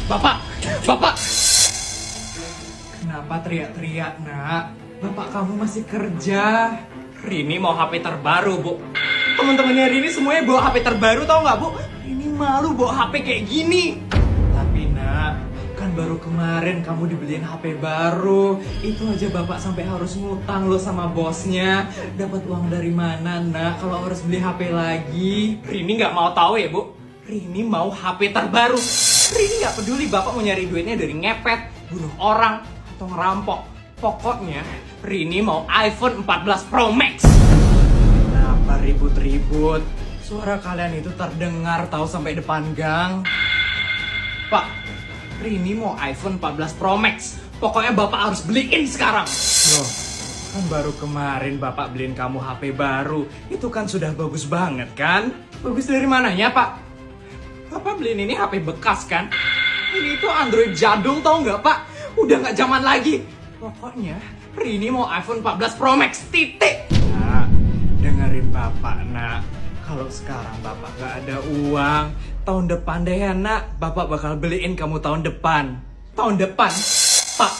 Bapak, Bapak. Kenapa teriak-teriak, nak? Bapak kamu masih kerja. Rini mau HP terbaru, Bu. Teman-temannya Rini semuanya bawa HP terbaru, tau nggak, Bu? Rini malu bawa HP kayak gini. Tapi, nak, kan baru kemarin kamu dibeliin HP baru. Itu aja Bapak sampai harus ngutang loh sama bosnya. Dapat uang dari mana, nak, kalau harus beli HP lagi? Rini nggak mau tahu ya, Bu. Rini mau HP terbaru. Rini nggak peduli Bapak mau nyari duitnya dari ngepet, bunuh orang, atau ngerampok. Pokoknya Rini mau iPhone 14 Pro Max. Kenapa ribut-ribut? Suara kalian itu terdengar tahu sampai depan gang. Pak, Rini mau iPhone 14 Pro Max. Pokoknya Bapak harus beliin sekarang. Loh, kan baru kemarin Bapak beliin kamu HP baru. Itu kan sudah bagus banget kan? Bagus dari mananya, Pak? Bapak beliin ini HP bekas kan? Ini tuh Android jadul tau nggak, Pak? Udah nggak zaman lagi. Pokoknya Rini mau iPhone 14 Pro Max, titik. Nah, dengerin Bapak, nak. Kalau sekarang Bapak nggak ada uang, tahun depan deh ya, nak. Bapak bakal beliin kamu tahun depan. Tahun depan? Pak,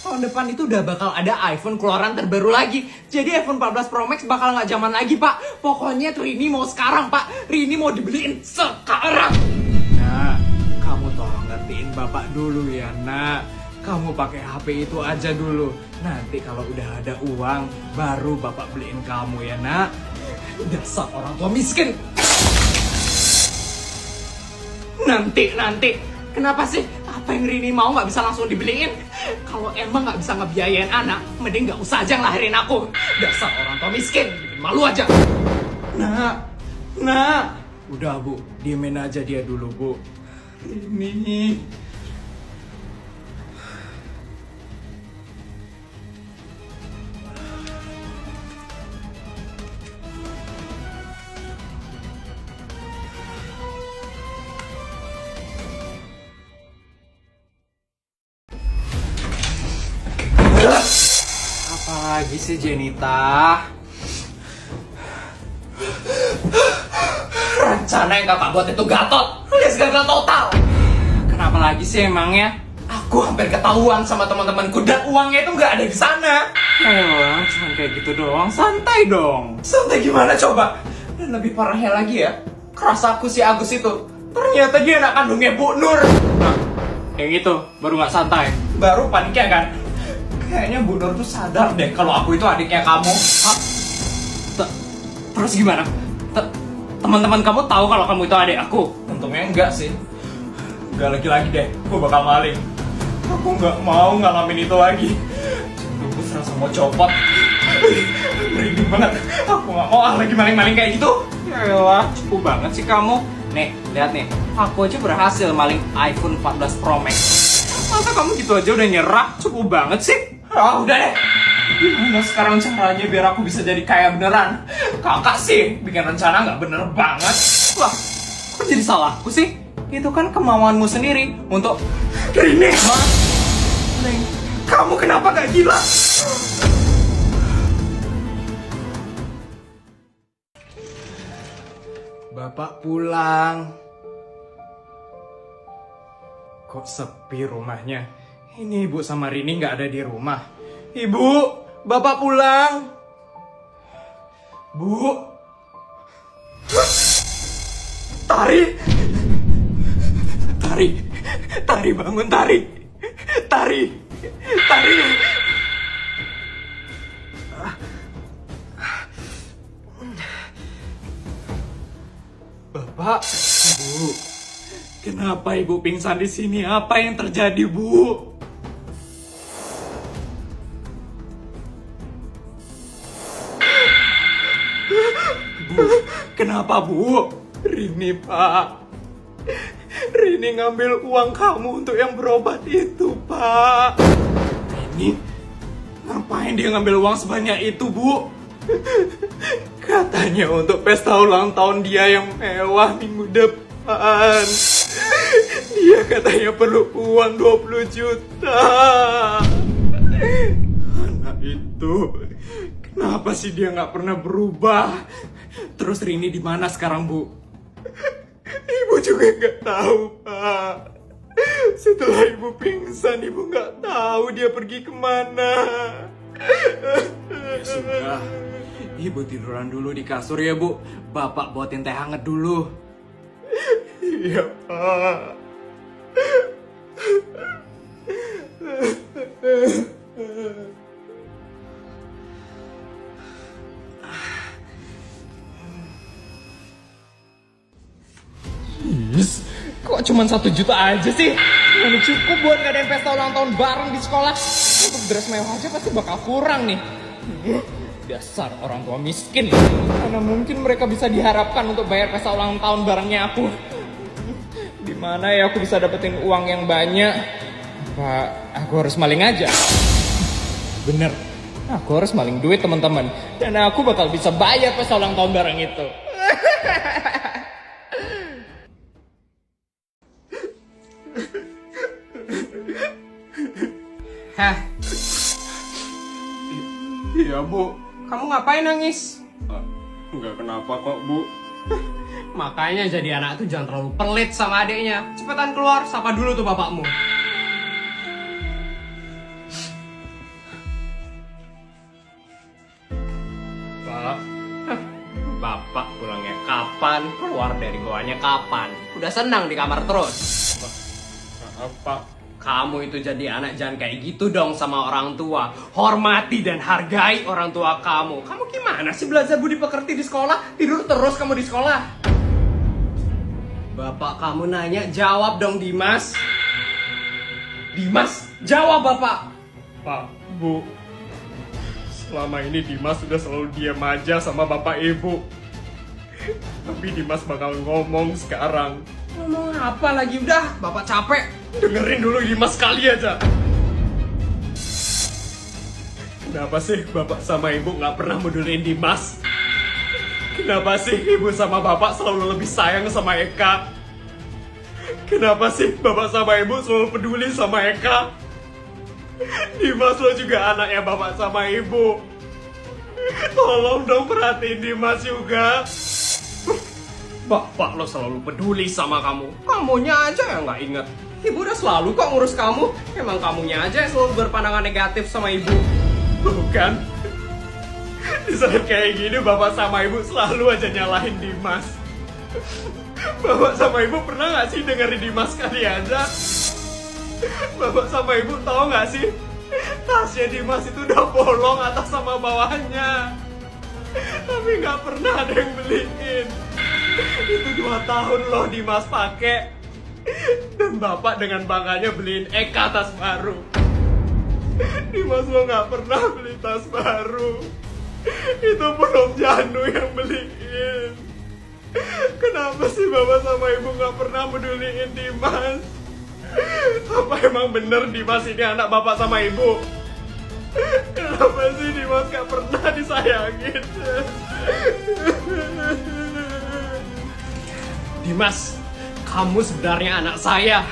tahun depan itu udah bakal ada iPhone keluaran terbaru lagi. Jadi iPhone 14 Pro Max bakal nggak zaman lagi, Pak. Pokoknya Rini mau sekarang, Pak. Rini mau dibeliin sekarang. Nah, kamu tolong ngertiin Bapak dulu ya, nak. Kamu pakai HP itu aja dulu. Nanti kalau udah ada uang, baru Bapak beliin kamu ya, nak. Dasar orang tua miskin. Nanti. Kenapa sih? Apa yang Rini mau nggak bisa langsung dibeliin? Kalau emang nggak bisa ngebiayain anak, mending nggak usah aja ngelahirin aku. Dasar orang tua miskin, bikin malu aja. Nah. Udah, Bu. Diemin aja dia dulu, Bu. Ini... Apalagi sih Jenita? Rencana yang kakak buat itu gatot, alias gagal total. Kenapa lagi sih emangnya? Aku hampir ketahuan sama teman-temanku dan uangnya itu nggak ada di sana. Ayolah, cuma kayak gitu doang, santai dong. Santai gimana coba? Dan lebih parahnya lagi ya, keras aku si Agus itu. Ternyata dia anak kandungnya Bu Nur. Nah, yang itu baru nggak santai. Baru paniknya kan? Kayaknya Bu Nur tuh sadar deh kalau aku itu adiknya kamu. Hah? Terus gimana? Teman-teman kamu tahu kalau kamu itu adik aku? Untungnya enggak sih. Enggak lagi-lagi deh, aku bakal maling. Aku nggak mau ngalamin itu lagi. Aku serasa mau copot. Merinding banget. Aku nggak mau lagi maling-maling kayak gitu. Yaelah, cukup banget sih kamu. Nih, lihat nih. Aku aja berhasil maling iPhone 14 Pro Max. Masa kamu gitu aja udah nyerah? Cukup banget sih. Udah deh. Gimana sekarang caranya biar aku bisa jadi kaya beneran? Kakak sih bikin rencana nggak bener banget. Wah, kok jadi salahku sih? Itu kan kemauanmu sendiri untuk Rini. Neng, kamu kenapa gak gila? Bapak pulang. Kok sepi rumahnya? Ini Ibu sama Rini nggak ada di rumah. Ibu, Bapak pulang. Bu. Tari bangun, Tari. Bapak, Bu. Kenapa Ibu pingsan di sini? Apa yang terjadi, Bu? Bu, kenapa, Bu? Rini, Pak. Rini ngambil uang kamu untuk yang berobat itu, Pak. Rini? Ngapain dia ngambil uang sebanyak itu, Bu? Katanya untuk pesta ulang tahun dia yang mewah minggu depan. Dia katanya perlu uang 20 juta. Anak itu, kenapa sih dia nggak pernah berubah? Terus Rini di mana sekarang, Bu? Ibu juga nggak tahu, Pak. Setelah ibu pingsan, ibu nggak tahu dia pergi kemana. Ya sudah, ibu tiduran dulu di kasur ya bu. Bapak buatin teh hangat dulu. Iya pak. Kok cuma 1 juta aja sih? Ini cukup buat ngadain pesta ulang tahun bareng di sekolah. Untuk dress mewah aja pasti bakal kurang nih. Dasar orang tua miskin. Mana mungkin mereka bisa diharapkan untuk bayar pesta ulang tahun barengnya aku. Di mana ya aku bisa dapetin uang yang banyak? Apa aku harus maling aja? Bener, aku harus maling duit teman-teman. Dan aku bakal bisa bayar pesta ulang tahun bareng itu. Hah? Iya bu. Kamu ngapain nangis? Enggak kenapa kok bu. Makanya jadi anak tuh jangan terlalu pelit sama adiknya. Cepetan keluar, sapa dulu tuh bapakmu. Pak, bapak pulangnya kapan? Keluar dari goanya kapan? Udah senang di kamar terus. Maaf pak. Kamu itu jadi anak jangan kayak gitu dong sama orang tua. Hormati dan hargai orang tua kamu. Kamu gimana sih belajar budi pekerti di sekolah? Tidur terus kamu di sekolah. Bapak kamu nanya, jawab dong Dimas. Dimas, jawab bapak. Pak, bu. Selama ini Dimas sudah selalu diam aja sama bapak ibu. Tapi Dimas bakal ngomong sekarang. Ngomong apa lagi? Udah, bapak capek. Dengerin dulu Dimas sekali aja. Kenapa sih bapak sama ibu gak pernah modelin Dimas? Kenapa sih ibu sama bapak selalu lebih sayang sama Eka? Kenapa sih bapak sama ibu selalu peduli sama Eka? Dimas lo juga anaknya bapak sama ibu. Tolong dong perhatiin Dimas juga. Bapak lo selalu peduli sama kamu. Kamunya aja yang nggak inget. Ibu udah selalu kok ngurus kamu. Emang kamunya aja yang selalu berpandangan negatif sama ibu. Bukan. Di saat kayak gini bapak sama ibu selalu aja nyalahin Dimas. Bapak sama ibu pernah gak sih dengerin Dimas kali aja? Bapak sama ibu tahu gak sih? Tasnya Dimas itu udah bolong atas sama bawahnya. Tapi gak pernah ada yang beliin. Itu 2 tahun loh Dimas pakai. Dan bapak dengan bangganya beliin Eka tas baru. Dimas lo gak pernah beli tas baru. Itu belum Janu yang beliin. Kenapa sih bapak sama ibu gak pernah peduliin Dimas? Apa emang bener Dimas ini anak bapak sama ibu? Kenapa sih Dimas gak pernah disayangin? Dimas, kamu sebenarnya anak saya.